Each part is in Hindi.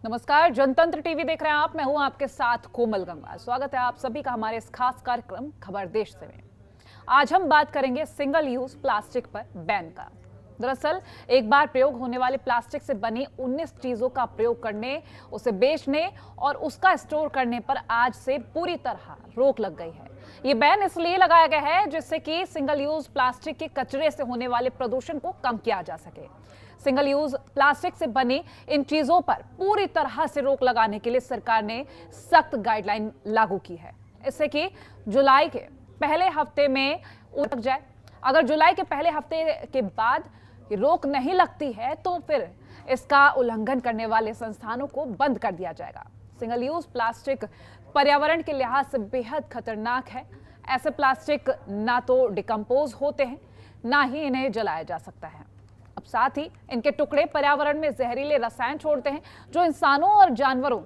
नमस्कार, जनतंत्र टीवी देख रहे हैं आप। मैं हूं आपके साथ कोमल गंगा। स्वागत है आप सभी का हमारे इस खास कार्यक्रम खबर देश से में। आज हम बात करेंगे सिंगल यूज प्लास्टिक पर बैन का। दरअसल एक बार प्रयोग होने वाले प्लास्टिक से बनी 19 चीजों का प्रयोग करने, उसे बेचने और उसका स्टोर करने पर आज से पूरी तरह रोक लग गई है। ये बैन इसलिए लगाया गया है जिससे कि सिंगल यूज प्लास्टिक के कचरे से होने वाले प्रदूषण को कम किया जा सके। सिंगल यूज प्लास्टिक से बनी इन चीजों पर पूरी तरह से रोक लगाने के लिए सरकार ने सख्त गाइडलाइन लागू की है। इससे कि जुलाई के पहले हफ्ते में लग जाए। अगर जुलाई के पहले हफ्ते के बाद रोक नहीं लगती है तो फिर इसका उल्लंघन करने वाले संस्थानों को बंद कर दिया जाएगा। सिंगल यूज प्लास्टिक पर्यावरण के लिहाज से बेहद खतरनाक है। ऐसे प्लास्टिक ना तो डिकम्पोज होते हैं, ना ही इन्हें जलाया जा सकता है। अब साथ ही इनके टुकड़े पर्यावरण में जहरीले रसायन छोड़ते हैं जो इंसानों और जानवरों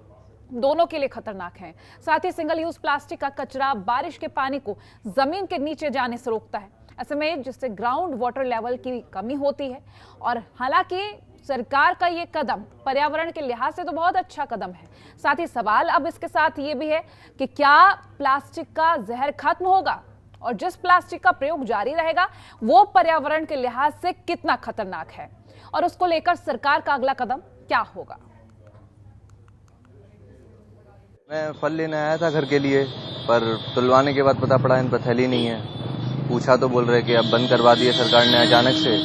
दोनों के लिए खतरनाक हैं। साथ ही सिंगल यूज प्लास्टिक का कचरा बारिश के पानी को जमीन के नीचे जाने से रोकता है, ऐसे में जिससे ग्राउंड वाटर लेवल की कमी होती है। और हालांकि सरकार का ये कदम पर्यावरण के लिहाज से तो बहुत अच्छा कदम है, साथ ही सवाल अब इसके साथ ये भी है कि क्या प्लास्टिक का जहर खत्म होगा और जिस प्लास्टिक का प्रयोग जारी रहेगा वो पर्यावरण के लिहाज से कितना खतरनाक है, और उसको लेकर सरकार का अगला कदम क्या होगा। मैं फल लेने आया था घर के लिए, पर तुलवाने के बाद पता पड़ा इन पर थैली नहीं है। पूछा तो बोल रहे कि अब बंद करवा दिए सरकार ने अचानक से,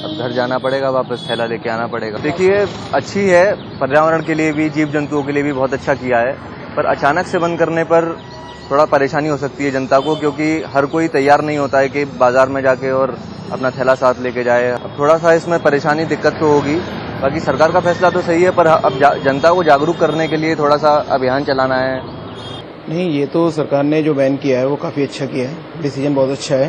अब घर जाना पड़ेगा, वापस थैला लेके आना पड़ेगा। देखिए, अच्छी है, पर्यावरण के लिए भी, जीव जंतुओं के लिए भी बहुत अच्छा किया है, पर अचानक से बंद करने पर थोड़ा परेशानी हो सकती है जनता को, क्योंकि हर कोई तैयार नहीं होता है कि बाजार में जाके और अपना थैला साथ लेके जाए। अब थोड़ा सा इसमें परेशानी, दिक्कत तो होगी। बाकी सरकार का फैसला तो सही है, पर अब जनता को जागरूक करने के लिए थोड़ा सा अभियान चलाना है। नहीं, ये तो सरकार ने जो बैन किया है वो काफ़ी अच्छा किया है, डिसीजन बहुत अच्छा है।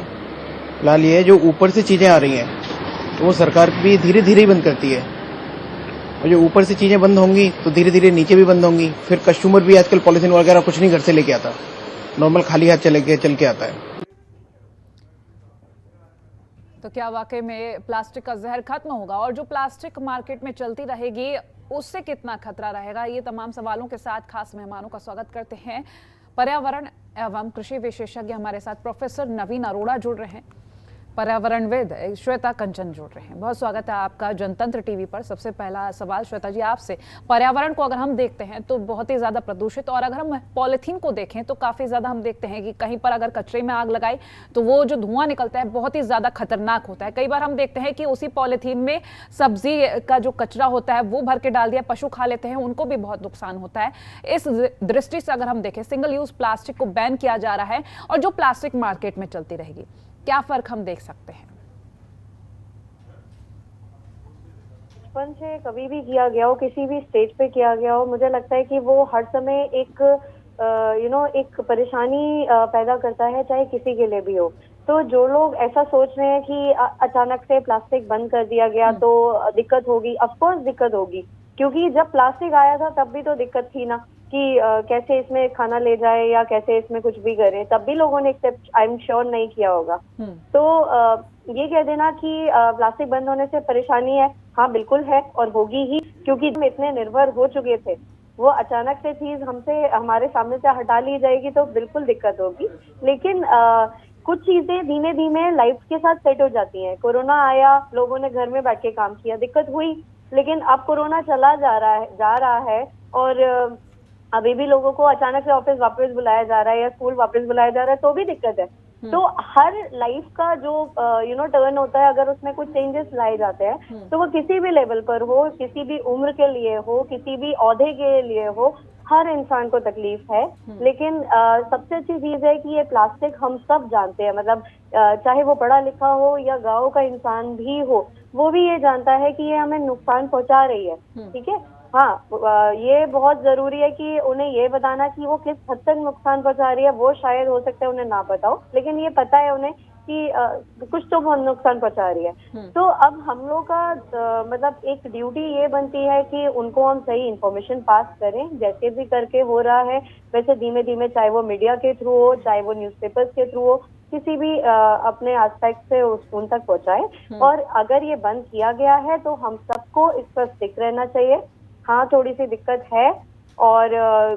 फिलहाल ये जो ऊपर से चीज़ें आ रही हैं तो वो सरकार भी धीरे धीरे ही बंद करती है, और जो ऊपर से चीज़ें बंद होंगी तो धीरे धीरे नीचे भी बंद होंगी। फिर कस्टमर भी आजकल पॉलिथीन वगैरह कुछ नहीं घर से लेके आता, नॉर्मल खाली हाथ चल के आता है। तो क्या वाकई में प्लास्टिक का जहर खत्म होगा, और जो प्लास्टिक मार्केट में चलती रहेगी उससे कितना खतरा रहेगा? ये तमाम सवालों के साथ खास मेहमानों का स्वागत करते हैं। पर्यावरण एवं कृषि विशेषज्ञ हमारे साथ प्रोफेसर नवीन अरोड़ा जुड़ रहे हैं, पर्यावरणविद श्वेता कंचन जुड़ रहे हैं। बहुत स्वागत है आपका जनतंत्र टीवी पर। सबसे पहला सवाल श्वेता जी आपसे, पर्यावरण को अगर हम देखते हैं तो बहुत ही ज्यादा प्रदूषित, और अगर हम पॉलिथीन को देखें तो काफी ज्यादा हम देखते हैं कि कहीं पर अगर कचरे में आग लगाई तो वो जो धुआं निकलता है बहुत ही ज्यादा खतरनाक होता है। कई बार हम देखते हैं कि उसी पॉलिथीन में सब्जी का जो कचरा होता है वो भर के डाल दिया, पशु खा लेते हैं, उनको भी बहुत नुकसान होता है। इस दृष्टि से अगर हम देखें, सिंगल यूज प्लास्टिक को बैन किया जा रहा है और जो प्लास्टिक मार्केट में चलती रहेगी, क्या फर्क हम देख सकते हैं? बचपन से कभी भी किया गया हो, किसी भी स्टेज पे किया गया हो, मुझे लगता है कि वो हर समय एक एक परेशानी पैदा करता है, चाहे किसी के लिए भी हो। तो जो लोग ऐसा सोच रहे हैं कि अचानक से प्लास्टिक बंद कर दिया गया तो दिक्कत होगी, ऑफ कोर्स दिक्कत होगी, क्योंकि जब प्लास्टिक आया था तब भी तो दिक्कत थी ना कि कैसे इसमें खाना ले जाए या कैसे इसमें कुछ भी करे, तब भी लोगों ने एक्सेप्ट आई एम श्योर नहीं किया होगा। तो ये कह देना कि प्लास्टिक बंद होने से परेशानी है, हाँ बिल्कुल है और होगी ही, क्योंकि हम इतने निर्भर हो चुके थे। वो अचानक से चीज हमारे सामने से हटा ली जाएगी तो बिल्कुल दिक्कत होगी। लेकिन कुछ चीजें धीमे धीमे लाइफ के साथ सेट हो जाती हैं। कोरोना आया, लोगों ने घर में बैठ के काम किया, दिक्कत हुई, लेकिन अब कोरोना चला जा रहा है और अभी भी लोगों को अचानक से ऑफिस वापस बुलाया जा रहा है या स्कूल वापस बुलाया जा रहा है तो भी दिक्कत है। तो हर लाइफ का जो टर्न होता है, अगर उसमें कुछ चेंजेस लाए जाते हैं तो वो किसी भी लेवल पर हो, किसी भी उम्र के लिए हो, किसी भी ओहदे के लिए हो, हर इंसान को तकलीफ है। लेकिन सबसे अच्छी चीज है कि ये प्लास्टिक हम सब जानते हैं, मतलब चाहे वो पढ़ा लिखा हो या गांव का इंसान भी हो, वो भी ये जानता है कि ये हमें नुकसान पहुंचा रही है। ठीक है, हाँ, ये बहुत जरूरी है कि उन्हें ये बताना कि वो किस हद तक नुकसान पहुंचा रही है, वो शायद हो सकता है उन्हें ना पता हो, लेकिन ये पता है उन्हें कि कुछ तो बहुत नुकसान पहुंचा रही है। तो अब हम लोग का मतलब एक ड्यूटी ये बनती है कि उनको हम सही इंफॉर्मेशन पास करें, जैसे भी करके हो रहा है वैसे धीमे धीमे, चाहे वो मीडिया के थ्रू हो, चाहे वो न्यूज़पेपर्स के थ्रू हो, किसी भी अपने एस्पेक्ट से उन तक पहुंचाए। और अगर ये बंद किया गया है तो हम सबको इस पर स्टिक रहना चाहिए, हाँ थोड़ी सी दिक्कत है। और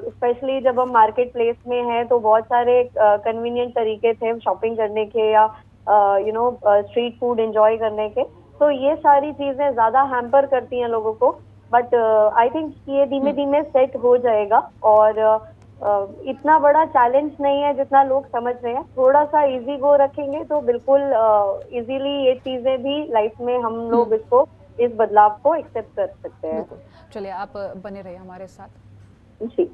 स्पेशली जब हम मार्केट प्लेस में हैं तो बहुत सारे कन्वीनियंट तरीके थे शॉपिंग करने के या स्ट्रीट फूड एंजॉय करने के, तो ये सारी चीजें ज्यादा हैम्पर करती हैं लोगों को। बट आई थिंक ये धीमे धीमे सेट हो जाएगा और इतना बड़ा चैलेंज नहीं है जितना लोग समझ रहे हैं। थोड़ा सा इजी गो रखेंगे तो बिल्कुल इजीली ये चीजें भी लाइफ में हम लोग इसको इस बदलाव को एक्सेप्ट कर सकते हैं। चलिए आप बने रहिए हमारे साथ। जी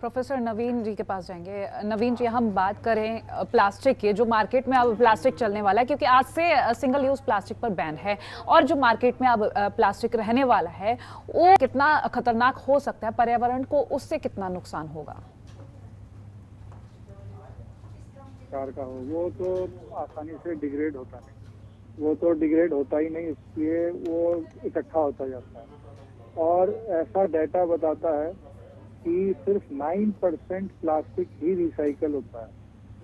प्रोफेसर नवीन जी के पास जाएंगे। नवीन जी, हम बात करें प्लास्टिक की, जो मार्केट में अब प्लास्टिक चलने वाला है, क्योंकि आज से सिंगल यूज प्लास्टिक पर बैन है, और जो मार्केट में अब प्लास्टिक रहने वाला है वो कितना खतरनाक हो सकता है, पर्यावरण को उससे कितना नुकसान होगा? का हो वो तो आसानी से डिग्रेड होता नहीं, वो तो डिग्रेड होता ही नहीं, इसलिए वो इकट्ठा होता जाता है। और ऐसा डाटा बताता है कि सिर्फ 9% प्लास्टिक ही रिसाइकल होता है।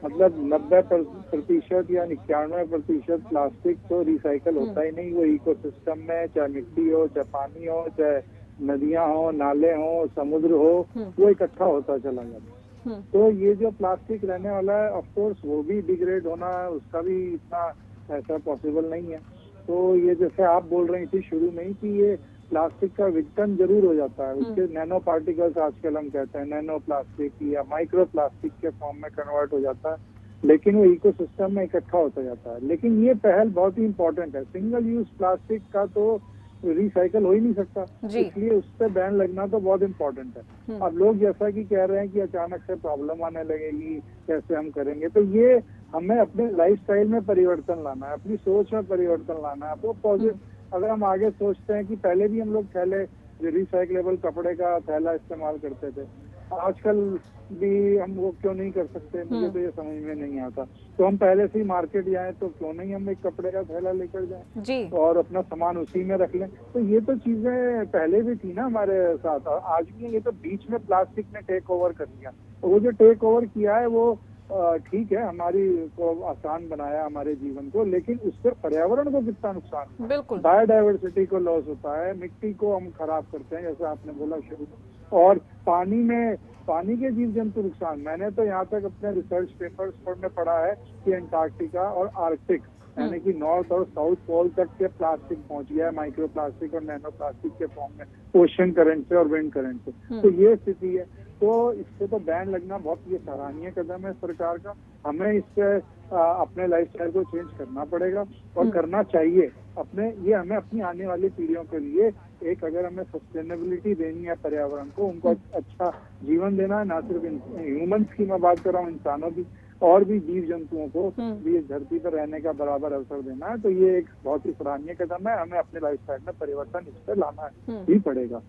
मतलब 90% या 91% प्लास्टिक तो रिसाइकल होता ही नहीं। वो इकोसिस्टम में चाहे मिट्टी हो, चाहे पानी हो, चाहे नदियां हो, नाले हो, समुद्र हो, वो इकट्ठा होता चला जाता है। तो ये जो प्लास्टिक रहने वाला है, ऑफ कोर्स वो भी डिग्रेड होना है, उसका भी इतना ऐसा पॉसिबल नहीं है। तो ये जैसे आप बोल रही थी शुरू में ही कि ये प्लास्टिक का विघटन जरूर हो जाता है, उसके नैनो पार्टिकल्स आजकल हम कहते हैं, नैनो प्लास्टिक या माइक्रो प्लास्टिक के फॉर्म में कन्वर्ट हो जाता है, लेकिन वो इकोसिस्टम में इकट्ठा होता जाता है। लेकिन ये पहल बहुत ही इंपॉर्टेंट है। सिंगल यूज प्लास्टिक का तो रिसाइकल हो ही नहीं सकता, इसलिए उस पर बैन लगना तो बहुत इम्पोर्टेंट है। अब लोग जैसा कि कह रहे हैं कि अचानक से प्रॉब्लम आने लगेगी, कैसे हम करेंगे, तो ये हमें अपने लाइफस्टाइल में परिवर्तन लाना है, अपनी सोच में परिवर्तन लाना है। वो पॉजिटिव, अगर हम आगे सोचते हैं कि पहले भी हम लोग थैले, रिसाइक्लेबल कपड़े का थैला इस्तेमाल करते थे, आजकल भी हम वो क्यों नहीं कर सकते, मुझे तो ये समझ में नहीं आता। तो हम पहले से ही मार्केट जाएं तो क्यों नहीं हम एक कपड़े का थैला लेकर जाएं जी, और अपना सामान उसी में रख लें। तो ये तो चीजें पहले भी थी ना हमारे साथ, आज भी है। ये तो बीच में प्लास्टिक ने टेक ओवर कर लिया, तो वो जो टेक ओवर किया है वो ठीक है, हमारी को आसान बनाया हमारे जीवन को, लेकिन उससे पर्यावरण को कितना नुकसान है। बिल्कुल, बायोडाइवर्सिटी को लॉस होता है, मिट्टी को हम खराब करते हैं जैसे आपने बोला शुरू में, और पानी के जीव जंतु नुकसान। मैंने तो यहाँ तक अपने रिसर्च पेपर्स में पढ़ा है कि अंटार्कटिका और आर्कटिक यानी कि नॉर्थ और साउथ पोल तक के प्लास्टिक पहुंच गया है, माइक्रो प्लास्टिक और नैनो प्लास्टिक के फॉर्म में, ओशन करंट से और विंड करंट से। तो ये स्थिति है। तो इससे तो बैन लगना बहुत ये सराहनीय कदम है सरकार का। हमें इससे अपने लाइफस्टाइल को चेंज करना पड़ेगा और करना चाहिए। ये हमें अपनी आने वाली पीढ़ियों के लिए एक, अगर हमें सस्टेनेबिलिटी देनी है पर्यावरण को, उनको अच्छा जीवन देना है, ना सिर्फ ह्यूमंस की मैं बात कर रहा हूँ, इंसानों की और भी जीव जंतुओं को भी इस धरती पर रहने का बराबर अवसर देना है। तो ये एक बहुत ही सराहनीय कदम है। हमें अपने लाइफस्टाइल में परिवर्तन इस पर लाना ही पड़ेगा।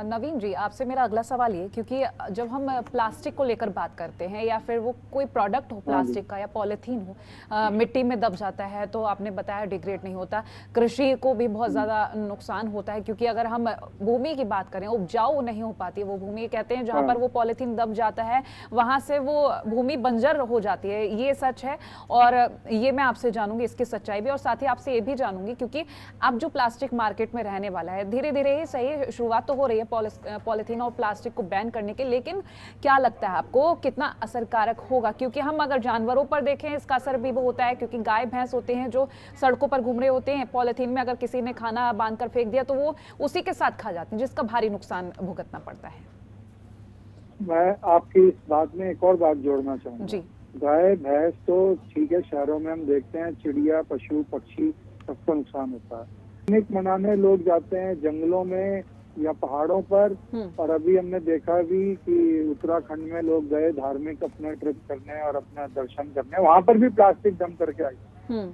नवीन जी, आपसे मेरा अगला सवाल ये, क्योंकि जब हम प्लास्टिक को लेकर बात करते हैं या फिर वो कोई प्रोडक्ट हो प्लास्टिक का या पॉलीथीन हो, मिट्टी में दब जाता है तो आपने बताया डिग्रेड नहीं होता, कृषि को भी बहुत ज़्यादा नुकसान होता है, क्योंकि अगर हम भूमि की बात करें, उपजाऊ नहीं हो पाती वो भूमि, कहते हैं जहाँ पर वो पॉलीथीन दब जाता है वहाँ से वो भूमि बंजर हो जाती है। ये सच है और ये मैं आपसे जानूंगी इसकी सच्चाई भी, और साथ ही आपसे ये भी जानूंगी क्योंकि अब जो प्लास्टिक मार्केट में रहने वाला है, धीरे धीरे ही सही शुरुआत तो हो रही है पॉलीथीन और प्लास्टिक को बैन करने की, लेकिन क्या लगता है आपको कितना असरकारक होगा? क्योंकि हम अगर जानवरों पर देखें इसका असर भी होता है, क्योंकि गाय भैंस होते हैं जो सड़कों पर घूम रहे होते हैं, पॉलीथीन में अगर किसी ने खाना बांध कर फेंक दिया तो वो उसी के साथ खा जाते हैं, जिसका भारी नुकसान भुगतना पड़ता है। मैं आपकी इस बात में एक और बात जोड़ना चाहूंगा जी। गाय भैंस तो ठीक है, शहरों में हम देखते हैं चिड़िया, पशु पक्षी सबको नुकसान होता है। पिकनिक मनाने लोग जाते हैं जंगलों में या पहाड़ों पर, और अभी हमने देखा भी कि उत्तराखंड में लोग गए धार्मिक अपने ट्रिप करने और अपना दर्शन करने, वहां पर भी प्लास्टिक डंप करके आई।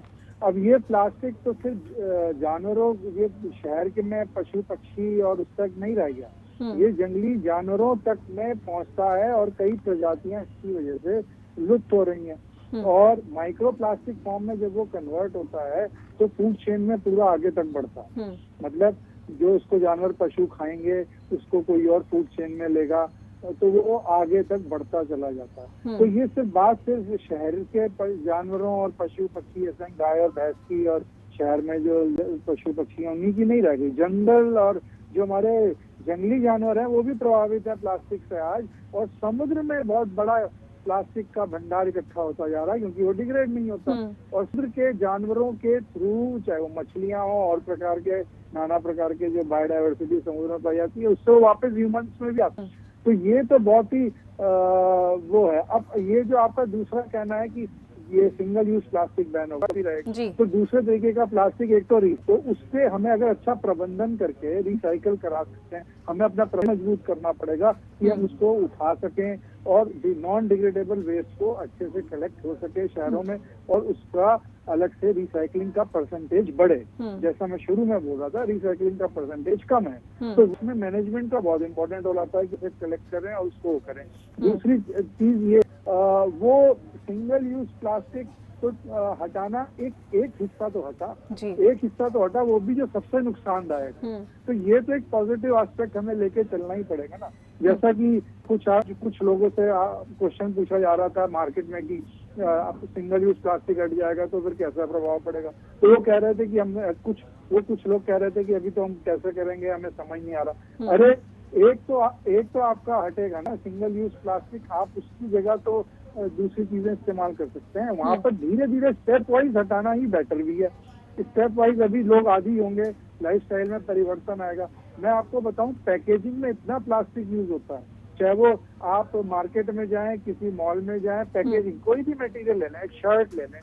अब ये प्लास्टिक तो सिर्फ जानवरों, ये शहर के में पशु पक्षी और उस तक नहीं रह गया, ये जंगली जानवरों तक में पहुंचता है और कई प्रजातियां इसकी वजह से लुप्त हो रही हैं। और माइक्रो प्लास्टिक फॉर्म में जब वो कन्वर्ट होता है तो फूड चेन में पूरा आगे तक बढ़ता है। मतलब जो उसको जानवर पशु खाएंगे उसको कोई और फूड चेन में लेगा तो वो आगे तक बढ़ता चला जाता है। तो ये सिर्फ शहर के जानवरों और पशु पक्षी ऐसे गाय और भैंस की और शहर में जो पशु पक्षी हैं उन्हीं की नहीं रह गई, जंगल और जो हमारे जंगली जानवर हैं वो भी प्रभावित है प्लास्टिक से आज। और समुद्र में बहुत बड़ा प्लास्टिक का भंडार इकट्ठा होता जा रहा है क्योंकि वो डिग्रेड नहीं होता। और समुद्र के जानवरों के थ्रू, चाहे वो मछलियां हो और प्रकार के नाना प्रकार के जो बायोडाइवर्सिटी समुद्र में पाई जाती है, उससे वो वापस ह्यूमंस में भी आता है। तो ये तो बहुत ही वो है। अब ये जो आपका दूसरा कहना है कि ये सिंगल यूज प्लास्टिक बैन होगा भी रहेगा, तो दूसरे तरीके का प्लास्टिक एक तो उससे हमें अगर अच्छा प्रबंधन करके रिसाइकल करा सकते हैं, हमें अपना मजबूत करना पड़ेगा कि हम उसको उठा सकें और नॉन डिग्रेडेबल वेस्ट को अच्छे से कलेक्ट हो सके शहरों में, और उसका अलग से रिसाइकलिंग का परसेंटेज बढ़े। जैसा मैं शुरू में बोल रहा था, रिसाइकलिंग का परसेंटेज कम है, तो उसमें मैनेजमेंट का बहुत इंपॉर्टेंट रोल आता है कि उसे कलेक्ट करें और उसको करें। दूसरी चीज ये वो सिंगल यूज प्लास्टिक तो हटाना, एक हिस्सा तो हटा, एक हिस्सा तो हटा, वो भी जो सबसे नुकसानदायक। तो ये तो एक पॉजिटिव एस्पेक्ट हमें लेके चलना ही पड़ेगा ना। जैसा कि कुछ लोगों से क्वेश्चन पूछा जा रहा था मार्केट में कि सिंगल यूज प्लास्टिक हट जाएगा तो फिर कैसा प्रभाव पड़ेगा। तो वो कह रहे थे कि हम कुछ लोग कह रहे थे कि अभी तो हम कैसे करेंगे, हमें समझ नहीं आ रहा। अरे एक तो आपका हटेगा ना सिंगल यूज प्लास्टिक, आप उसकी जगह तो दूसरी चीजें इस्तेमाल कर सकते हैं। वहाँ पर धीरे धीरे स्टेप वाइज हटाना ही बेटर भी है। स्टेप वाइज अभी लोग आदी होंगे, लाइफस्टाइल में परिवर्तन आएगा। मैं आपको बताऊं, पैकेजिंग में इतना प्लास्टिक यूज होता है, चाहे वो आप मार्केट में जाएं, किसी मॉल में जाएं, पैकेजिंग कोई भी मटेरियल ले लें, एक शर्ट ले लें,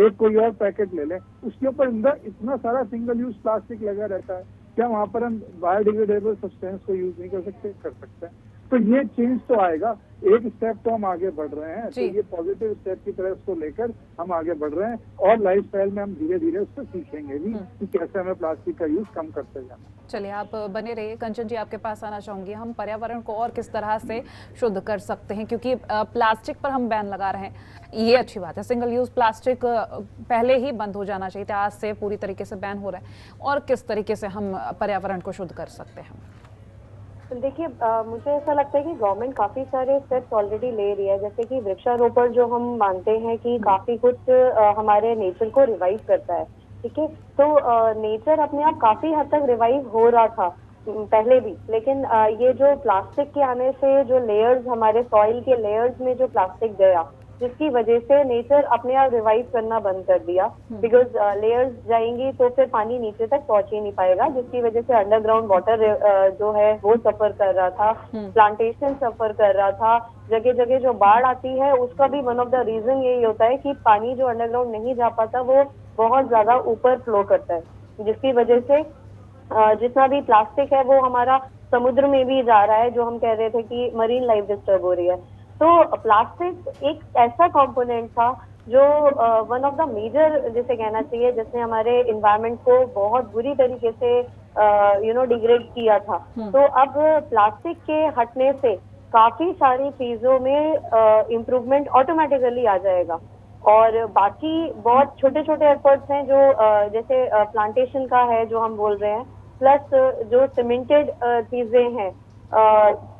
एक कोई और पैकेट ले लें, उसके ऊपर अंदर इतना सारा सिंगल यूज प्लास्टिक लगा रहता है। क्या वहाँ पर हम बायोडिग्रेडेबल सब्सटेंस को यूज नहीं कर सकते? कर सकते हैं। तो ये चेंज तो आएगा, एक स्टेप तो हम आगे बढ़ रहे हैं। तो ये पॉजिटिव स्टेप की तरफ उसको लेकर हम आगे बढ़ रहे हैं, और लाइफस्टाइल में हम धीरे धीरे उसको सीखेंगे भी कि कैसे हमें प्लास्टिक का यूज कम करते जाना। चलिए, आप बने रहिए। कंचन जी, आपके पास आना चाहूंगी। हम पर्यावरण को और किस तरह से शुद्ध कर सकते हैं, क्योंकि प्लास्टिक पर हम बैन लगा रहे हैं, ये अच्छी बात है। सिंगल यूज प्लास्टिक पहले ही बंद हो जाना चाहिए था, आज से पूरी तरीके से बैन हो रहा है। और किस तरीके से हम पर्यावरण को शुद्ध कर सकते हैं? देखिए, मुझे ऐसा लगता है कि गवर्नमेंट काफी सारे स्टेप्स ऑलरेडी ले रही है, जैसे कि वृक्षारोपण, जो हम मानते हैं कि काफी कुछ हमारे नेचर को रिवाइव करता है। ठीक है, तो नेचर अपने आप काफी हद तक रिवाइव हो रहा था पहले भी, लेकिन ये जो प्लास्टिक के आने से जो लेयर्स, हमारे सॉइल के लेयर्स में जो प्लास्टिक गया, जिसकी वजह से नेचर अपने आप रिवाइव करना बंद कर दिया। बिकॉज लेयर्स जाएंगी तो फिर पानी नीचे तक पहुंच ही नहीं पाएगा, जिसकी वजह से अंडरग्राउंड वाटर जो है वो सफर कर रहा था, प्लांटेशन सफर कर रहा था। जगह जगह जो बाढ़ आती है उसका भी वन ऑफ द रीजन यही होता है कि पानी जो अंडरग्राउंड नहीं जा पाता वो बहुत ज्यादा ऊपर फ्लो करता है, जिसकी वजह से जितना भी प्लास्टिक है वो हमारा समुद्र में भी जा रहा है, जो हम कह रहे थे कि मरीन लाइफ डिस्टर्ब हो रही है। तो प्लास्टिक एक ऐसा कंपोनेंट था जो वन ऑफ द मेजर, जिसे कहना चाहिए, जिसने हमारे एनवायरनमेंट को बहुत बुरी तरीके से डिग्रेड किया था। तो अब प्लास्टिक के हटने से काफी सारी चीजों में इम्प्रूवमेंट ऑटोमेटिकली आ जाएगा। और बाकी बहुत छोटे छोटे एफर्ट्स हैं जो जैसे प्लांटेशन का है जो हम बोल रहे हैं, प्लस जो सीमेंटेड चीजें हैं,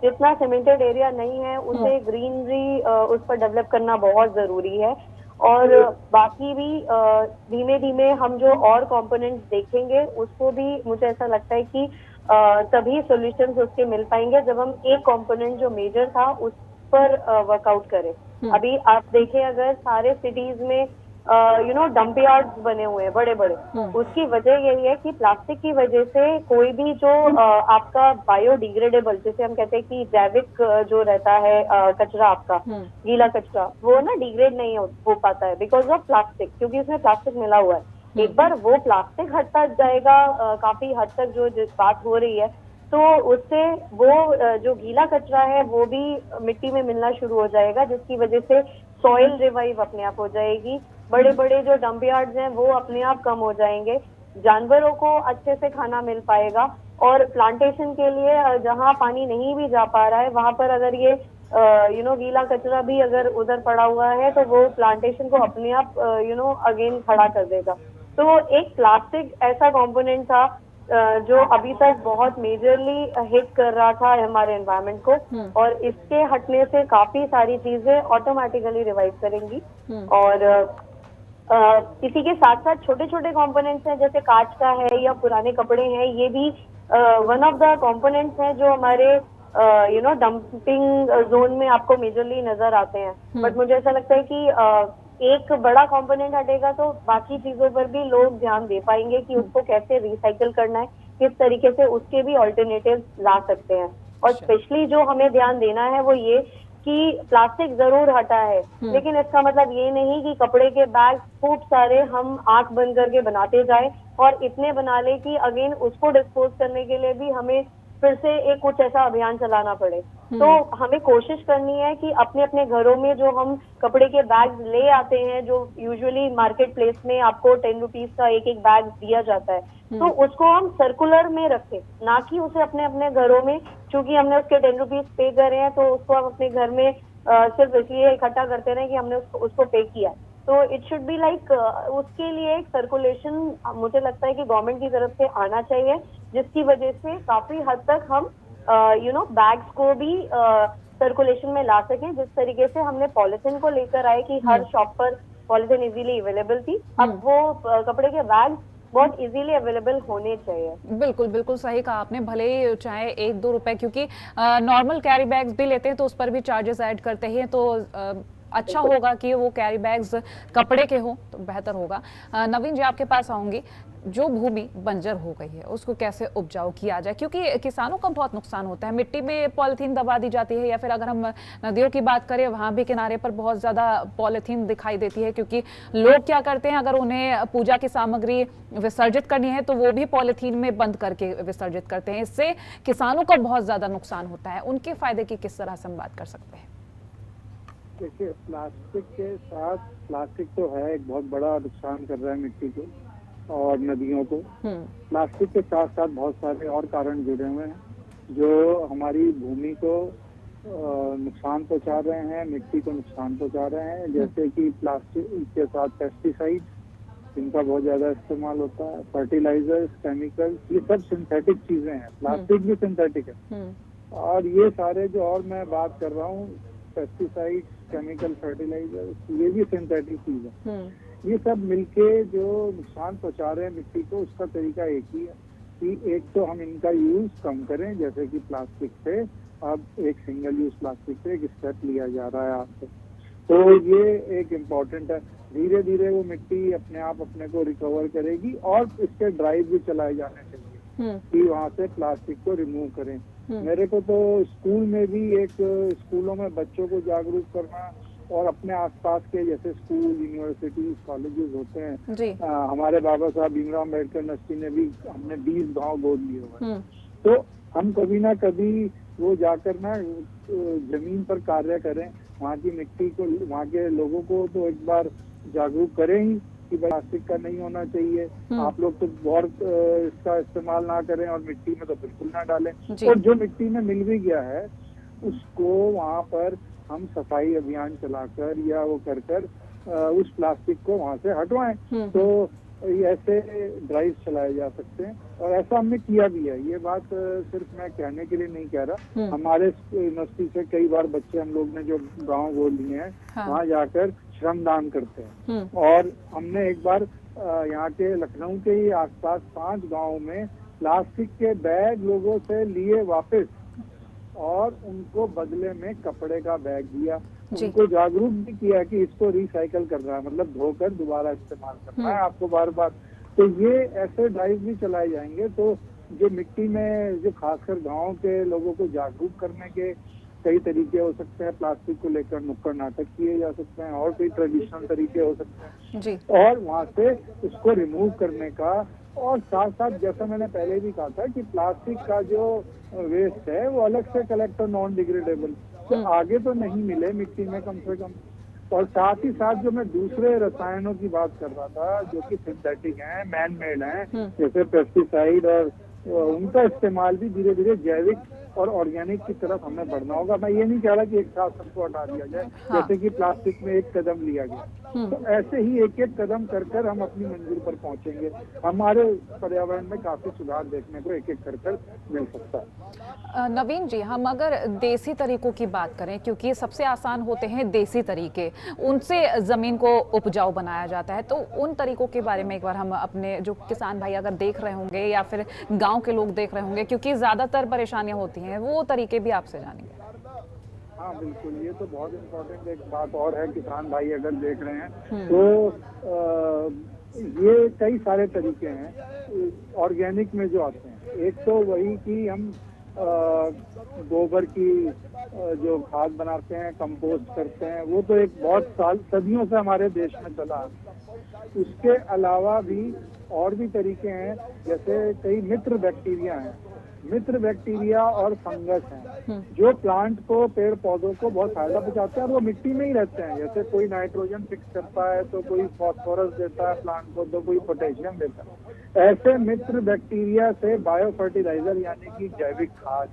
जितना सीमेंटेड एरिया नहीं है उसे ग्रीनरी उस पर डेवलप करना बहुत जरूरी है। और बाकी भी धीमे धीमे हम जो और कंपोनेंट्स देखेंगे उसको भी मुझे ऐसा लगता है कि तभी सॉल्यूशंस उसके मिल पाएंगे जब हम एक कंपोनेंट जो मेजर था उस पर वर्कआउट करें। अभी आप देखें, अगर सारे सिटीज में डंप यार्ड्स बने हुए हैं बड़े बड़े, उसकी वजह यही है कि प्लास्टिक की वजह से कोई भी जो आपका बायोडिग्रेडेबल, जिसे हम कहते हैं कि जैविक जो रहता है कचरा, आपका गीला कचरा, वो ना डिग्रेड नहीं हो पाता है बिकॉज ऑफ प्लास्टिक, क्योंकि उसमें प्लास्टिक मिला हुआ है। एक बार वो प्लास्टिक हटता जाएगा काफी हद तक, जो बात हो रही है, तो उससे वो जो गीला कचरा है वो भी मिट्टी में मिलना शुरू हो जाएगा, जिसकी वजह से सॉइल रिवाइव अपने आप हो जाएगी। बड़े बड़े जो डंप यार्ड्स हैं वो अपने आप कम हो जाएंगे, जानवरों को अच्छे से खाना मिल पाएगा। और प्लांटेशन के लिए जहाँ पानी नहीं भी जा पा रहा है वहां पर अगर ये गीला कचरा भी अगर उधर पड़ा हुआ है तो वो प्लांटेशन को अपने आप अगेन खड़ा कर देगा। तो एक प्लास्टिक ऐसा कंपोनेंट था जो अभी तक बहुत मेजरली हिट कर रहा था हमारे एनवायरनमेंट को, और इसके हटने से काफी सारी चीजें ऑटोमेटिकली रिवाइव करेंगी। और इसी के साथ साथ छोटे छोटे कंपोनेंट्स हैं, जैसे कांच का है या पुराने कपड़े हैं, ये भी वन ऑफ द कंपोनेंट्स हैं जो हमारे डंपिंग जोन में आपको मेजरली नजर आते हैं। बट मुझे ऐसा लगता है कि एक बड़ा कंपोनेंट हटेगा तो बाकी चीजों पर भी लोग ध्यान दे पाएंगे कि उसको कैसे रिसाइकल करना है, किस तरीके से उसके भी ऑल्टरनेटिव ला सकते हैं। और स्पेशली जो हमें ध्यान देना है वो ये कि प्लास्टिक जरूर हटा है, लेकिन इसका मतलब ये नहीं कि कपड़े के बैग खूब सारे हम आंख बंद करके बनाते जाए और इतने बना ले कि अगेन उसको डिस्पोज करने के लिए भी हमें फिर से एक कुछ ऐसा अभियान चलाना पड़े। तो हमें कोशिश करनी है कि अपने अपने घरों में जो हम कपड़े के बैग ले आते हैं, जो यूजुअली मार्केट प्लेस में आपको 10 रुपीज का एक एक बैग दिया जाता है, तो उसको हम सर्कुलर में रखें, ना कि उसे अपने अपने घरों में, क्योंकि हमने उसके 10 रुपीज पे करे हैं तो उसको हम अपने घर में सिर्फ इसलिए इकट्ठा करते रहे कि हमने उसको पे किया है। तो इट शुड बी लाइक उसके लिए एक सर्कुलेशन मुझे लगता है कि गवर्नमेंट की तरफ से आना चाहिए, जिसकी वजह से काफी हद तक हम बैग्स को भी सर्कुलेशन में ला सकें। जिस तरीके से हमने पॉलिथीन को लेकर आए कि हर शॉप पर पॉलिथीन इजीली अवेलेबल थी, अब वो कपड़े के बैग बहुत इजीली अवेलेबल होने चाहिए। बिल्कुल बिल्कुल सही कहा आपने। भले ही चाहे 1-2 रुपए, क्योंकि नॉर्मल कैरी बैग्स भी लेते हैं तो उस पर भी चार्जेस ऐड करते हैं, तो अच्छा होगा कि वो कैरी बैग्स कपड़े के हो तो बेहतर होगा। नवीन जी, आपके पास आऊंगी। जो भूमि बंजर हो गई है उसको कैसे उपजाऊ किया जाए, क्योंकि किसानों का बहुत नुकसान होता है। मिट्टी में पॉलिथीन दबा दी जाती है, या फिर अगर हम नदियों की बात करें वहां भी किनारे पर बहुत ज्यादा पॉलिथीन दिखाई देती है, क्योंकि लोग क्या करते हैं, अगर उन्हें पूजा की सामग्री विसर्जित करनी है तो वो भी पॉलिथीन में बंद करके विसर्जित करते हैं। इससे किसानों का बहुत ज्यादा नुकसान होता है। उनके फायदे की किस तरह से हम बात कर सकते हैं? देखिए, प्लास्टिक के साथ प्लास्टिक तो है एक बहुत बड़ा नुकसान कर रहा है मिट्टी को और नदियों को। प्लास्टिक के साथ साथ बहुत सारे और कारण जुड़े हुए हैं जो हमारी भूमि को नुकसान पहुंचा रहे हैं, मिट्टी को नुकसान पहुंचा रहे हैं। जैसे कि प्लास्टिक के साथ पेस्टिसाइड, जिनका बहुत ज्यादा इस्तेमाल होता है, फर्टिलाइजर्स, केमिकल्स, ये सब सिंथेटिक चीजें हैं। प्लास्टिक भी सिंथेटिक है। और ये सारे जो और मैं बात कर रहा हूँ, पेस्टिसाइड, केमिकल, फर्टिलाइजर, ये भी सिंथेटिक चीज है। ये सब मिलके जो नुकसान पहुंचा रहे हैं मिट्टी को, उसका तरीका एक ही है कि एक तो हम इनका यूज कम करें, जैसे कि प्लास्टिक से अब एक सिंगल यूज प्लास्टिक से एक स्टेप लिया जा रहा है आपसे, तो ये एक इम्पोर्टेंट है। धीरे धीरे वो मिट्टी अपने आप अपने को रिकवर करेगी और इसके ड्राइव भी चलाए जाने चाहिए कि वहाँ से प्लास्टिक को रिमूव करें। मेरे को तो स्कूल में भी स्कूलों में बच्चों को जागरूक करना और अपने आसपास के जैसे स्कूल, यूनिवर्सिटी, कॉलेजेस होते हैं, हमारे बाबा साहब भीमराव अम्बेडकर यूनिवर्सिटी ने भी हमने 20 गांव गोद लिए हुए हैं। तो हम कभी ना कभी वो जाकर ना जमीन पर कार्य करें, वहाँ की मिट्टी को, वहाँ के लोगों को तो एक बार जागरूक करें ही कि प्लास्टिक का नहीं होना चाहिए। आप लोग तो बहुत इसका इस्तेमाल ना करें और मिट्टी में तो बिल्कुल ना डालें। और जो मिट्टी में मिल भी गया है उसको वहाँ पर हम सफाई अभियान चलाकर या वो कर उस प्लास्टिक को वहाँ से हटवाएं। तो ऐसे ड्राइव चलाए जा सकते हैं और ऐसा हमने किया भी है। ये बात सिर्फ मैं कहने के लिए नहीं कह रहा, हमारे यूनिवर्सिटी से कई बार बच्चे हम लोग ने जो गांव गोद लिए हैं वहाँ जाकर श्रमदान करते हैं। और हमने एक बार यहाँ के लखनऊ के ही आसपास 5 गाँव में प्लास्टिक के बैग लोगों से लिए वापस और उनको बदले में कपड़े का बैग दिया। उनको जागरूक भी किया कि इसको रिसाइकल करना है, मतलब धोकर दोबारा इस्तेमाल करना है आपको बार बार। तो ये ऐसे ड्राइव भी चलाए जाएंगे तो जो मिट्टी में, जो खासकर गांव के लोगों को जागरूक करने के कई तरीके हो सकते हैं। प्लास्टिक को लेकर नुक्कड़ नाटक किए जा सकते हैं और कई ट्रेडिशनल तरीके हो सकते हैं और वहाँ से उसको रिमूव करने का। और साथ साथ जैसा मैंने पहले भी कहा था कि प्लास्टिक का जो वेस्ट है वो अलग से कलेक्ट और नॉन डिग्रेडेबल, तो आगे तो नहीं मिले मिट्टी में कम से कम। और साथ ही साथ जो मैं दूसरे रसायनों की बात कर रहा था जो कि सिंथेटिक हैं, मैन मेड हैं, जैसे पेस्टिसाइड, और उनका इस्तेमाल भी धीरे धीरे जैविक और ऑर्गेनिक की तरफ हमें बढ़ना होगा। मैं ये नहीं कह रहा कि एक साथ सबको हटा दिया जाए, जैसे कि प्लास्टिक में एक कदम लिया गया, तो ऐसे ही एक एक कदम कर कर हम अपनी मंजिल पर पहुंचेंगे। हमारे पर्यावरण में काफी सुधार देखने को एक एक कर कर मिल सकता है। नवीन जी, हम अगर देसी तरीकों की बात करें, क्योंकि सबसे आसान होते हैं देसी तरीके, उनसे जमीन को उपजाऊ बनाया जाता है, तो उन तरीकों के बारे में एक बार हम अपने जो किसान भाई अगर देख रहे होंगे या फिर गांव के लोग देख रहे होंगे, क्योंकि ज्यादातर परेशानियां होती हैं, वो तरीके भी आपसे जानेंगे। हाँ बिल्कुल, ये तो बहुत इम्पोर्टेंट एक बात और है। किसान भाई अगर देख रहे हैं तो ये कई सारे तरीके हैं ऑर्गेनिक में जो आते हैं। एक तो वही कि हम गोबर की जो खाद बनाते हैं, कंपोस्ट करते हैं, वो तो एक बहुत सदियों से हमारे देश में चला है। उसके अलावा भी और भी तरीके हैं, जैसे कई मित्र बैक्टीरिया हैं, मित्र बैक्टीरिया और फंगस हैं जो प्लांट को, पेड़ पौधों को बहुत फायदा पहुंचाते हैं और वो मिट्टी में ही रहते हैं। जैसे कोई नाइट्रोजन फिक्स करता है तो कोई फास्फोरस देता है प्लांट को, तो कोई पोटेशियम देता है। ऐसे मित्र बैक्टीरिया से बायो फर्टिलाइजर यानी कि जैविक खाद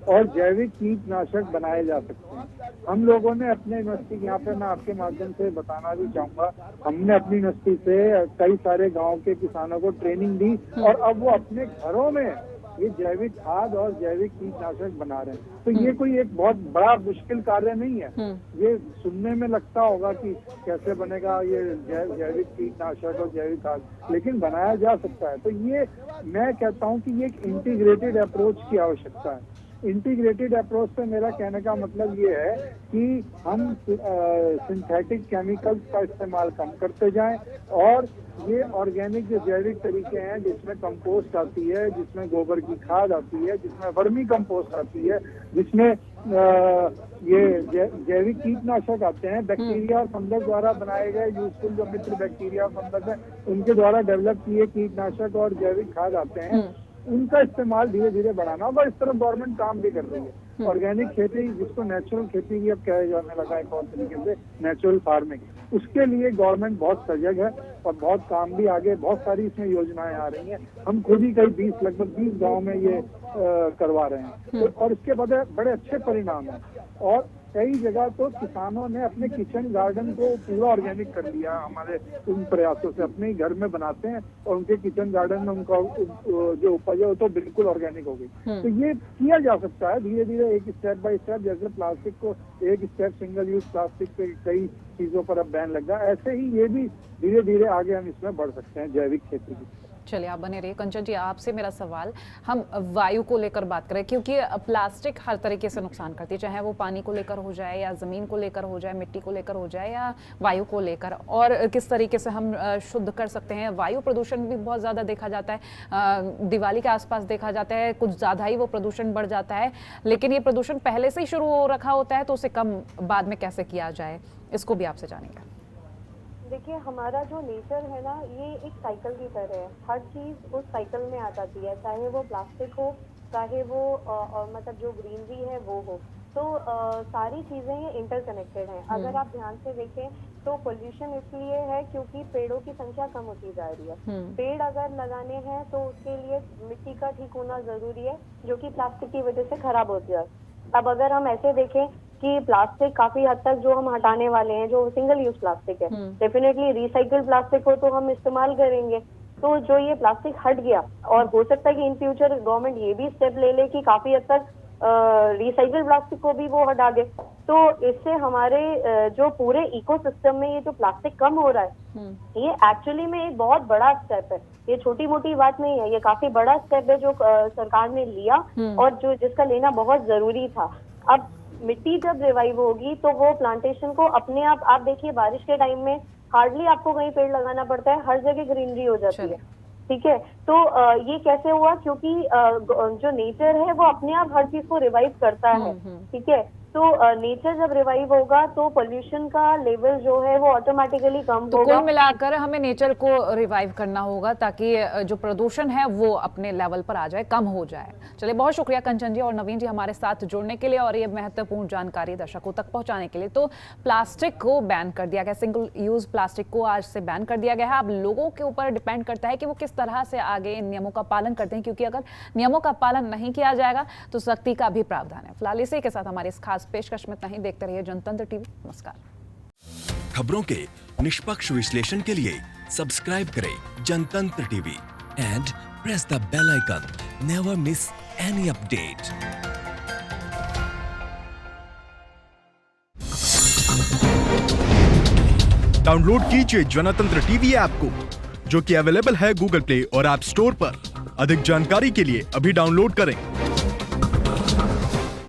और जैविक कीटनाशक बनाए जा सकते हैं। हम लोगों ने अपने यूनिवर्सिटी, यहाँ पे मैं आपके माध्यम से बताना भी चाहूंगा, हमने अपनी यूनिवर्सिटी से कई सारे गाँव के किसानों को ट्रेनिंग दी और अब वो अपने घरों में ये जैविक खाद और जैविक कीटनाशक बना रहे हैं। तो ये कोई एक बहुत बड़ा मुश्किल कार्य नहीं है। ये सुनने में लगता होगा कि कैसे बनेगा ये जैविक कीटनाशक और जैविक खाद, लेकिन बनाया जा सकता है। तो ये मैं कहता हूँ कि ये एक इंटीग्रेटेड अप्रोच की आवश्यकता है। इंटीग्रेटेड अप्रोच से मेरा कहने का मतलब ये है कि हम सिंथेटिक केमिकल्स का इस्तेमाल कम करते जाएं और ये ऑर्गेनिक जो जैविक तरीके हैं, जिसमें कंपोस्ट आती है, जिसमें गोबर की खाद आती है, जिसमें वर्मी कंपोस्ट आती है, जिसमें ये जैविक कीटनाशक आते हैं, बैक्टीरिया और फंगस द्वारा बनाए गए यूजफुल जो मित्र बैक्टीरिया और फंगस है उनके द्वारा डेवलप किए कीटनाशक और जैविक खाद आते हैं, उनका इस्तेमाल धीरे धीरे बढ़ाना होगा। इस तरफ गवर्नमेंट काम भी कर रही है। ऑर्गेनिक खेती, जिसको नेचुरल खेती भी अब कहा जाने लगा है, एक और तरीके से नेचुरल फार्मिंग, उसके लिए गवर्नमेंट बहुत सजग है और बहुत काम भी आगे, बहुत सारी इसमें योजनाएं आ रही हैं। हम खुद ही कई लगभग 20 गाँव में ये करवा रहे हैं तो, और इसके बाद बड़े अच्छे परिणाम हैं। और कई जगह तो किसानों ने अपने किचन गार्डन को पूरा ऑर्गेनिक कर लिया हमारे उन प्रयासों से। अपने ही घर में बनाते हैं और उनके किचन गार्डन में उनका जो उपज है वो तो बिल्कुल ऑर्गेनिक हो गई। तो ये किया जा सकता है धीरे धीरे, एक स्टेप बाय स्टेप। जैसे प्लास्टिक को एक स्टेप सिंगल यूज प्लास्टिक पे कई चीजों पर अब बैन लग गया, ऐसे ही ये भी धीरे धीरे आगे हम इसमें बढ़ सकते हैं जैविक खेती की। चलिए, आप बने रहिए। कंचन जी, आपसे मेरा सवाल, हम वायु को लेकर बात करें, क्योंकि प्लास्टिक हर तरीके से नुकसान करती है, चाहे वो पानी को लेकर हो जाए या ज़मीन को लेकर हो जाए, मिट्टी को लेकर हो जाए या वायु को लेकर। और किस तरीके से हम शुद्ध कर सकते हैं। वायु प्रदूषण भी बहुत ज़्यादा देखा जाता है, दिवाली के आसपास देखा जाता है, कुछ ज़्यादा ही वो प्रदूषण बढ़ जाता है, लेकिन ये प्रदूषण पहले से ही शुरू हो रखा होता है, तो उसे कम बाद में कैसे किया जाए, इसको भी आपसे जानेंगे। देखिए, हमारा जो नेचर है ना, ये एक साइकिल की तरह है। हर चीज उस साइकिल में आ जाती है, चाहे वो प्लास्टिक हो, चाहे वो मतलब जो ग्रीनरी है वो हो। तो सारी चीजें ये इंटरकनेक्टेड हैं। अगर आप ध्यान से देखें तो पोल्यूशन इसलिए है क्योंकि पेड़ों की संख्या कम होती जा रही है। पेड़ अगर लगाने हैं तो उसके लिए मिट्टी का ठीक होना जरूरी है, जो कि प्लास्टिक की वजह से खराब होती है। अब अगर हम ऐसे देखें कि प्लास्टिक काफी हद तक जो हम हटाने वाले हैं, जो सिंगल यूज प्लास्टिक है, डेफिनेटली रिसाइकल्ड प्लास्टिक हो तो हम इस्तेमाल करेंगे। तो जो ये प्लास्टिक हट गया, और हो सकता है कि इन फ्यूचर गवर्नमेंट ये भी स्टेप ले ले कि काफी हद तक रिसाइकल्ड प्लास्टिक को भी वो हटा दे। तो इससे हमारे जो पूरे इकोसिस्टम में ये जो प्लास्टिक कम हो रहा है, ये एक्चुअली में एक बहुत बड़ा स्टेप है। ये छोटी मोटी बात नहीं है, ये काफी बड़ा स्टेप है जो सरकार ने लिया और जो जिसका लेना बहुत जरूरी था। अब मिट्टी जब रिवाइव होगी तो वो प्लांटेशन को अपने आप देखिए, बारिश के टाइम में हार्डली आपको कहीं पेड़ लगाना पड़ता है, हर जगह ग्रीनरी हो जाती है। ठीक है, तो ये कैसे हुआ? क्योंकि जो नेचर है वो अपने आप हर चीज को रिवाइव करता है। ठीक है, तो नेचर जब रिवाइव होगा तो पोल्यूशन का लेवल जो है वो ऑटोमेटिकली कम तो होगा। कुल मिलाकर हमें नेचर को रिवाइव करना होगा ताकि जो प्रदूषण है वो अपने लेवल पर आ जाए, कम हो जाए। चलिए, बहुत शुक्रिया कंचन जी और नवीन जी हमारे साथ जुड़ने के लिए और ये महत्वपूर्ण जानकारी दर्शकों तक पहुंचाने के लिए। तो प्लास्टिक को बैन कर दिया गया, सिंगल यूज प्लास्टिक को आज से बैन कर दिया गया है। अब लोगों के ऊपर डिपेंड करता है कि वो किस तरह से आगे इन नियमों का पालन करते हैं, क्योंकि अगर नियमों का पालन नहीं किया जाएगा तो सख्ती का भी प्रावधान है। फिलहाल इसी के साथ हमारे इस खास पेशकश में नहीं, देखते रहिए जनतंत्र टीवी। नमस्कार। खबरों के निष्पक्ष विश्लेषण के लिए सब्सक्राइब करें Jantantra TV and press the bell icon. Never miss any update. Download कीजिए जनतंत्र टीवी ऐप को, जो कि अवेलेबल है गूगल प्ले और ऐप स्टोर पर। अधिक जानकारी के लिए अभी डाउनलोड करें।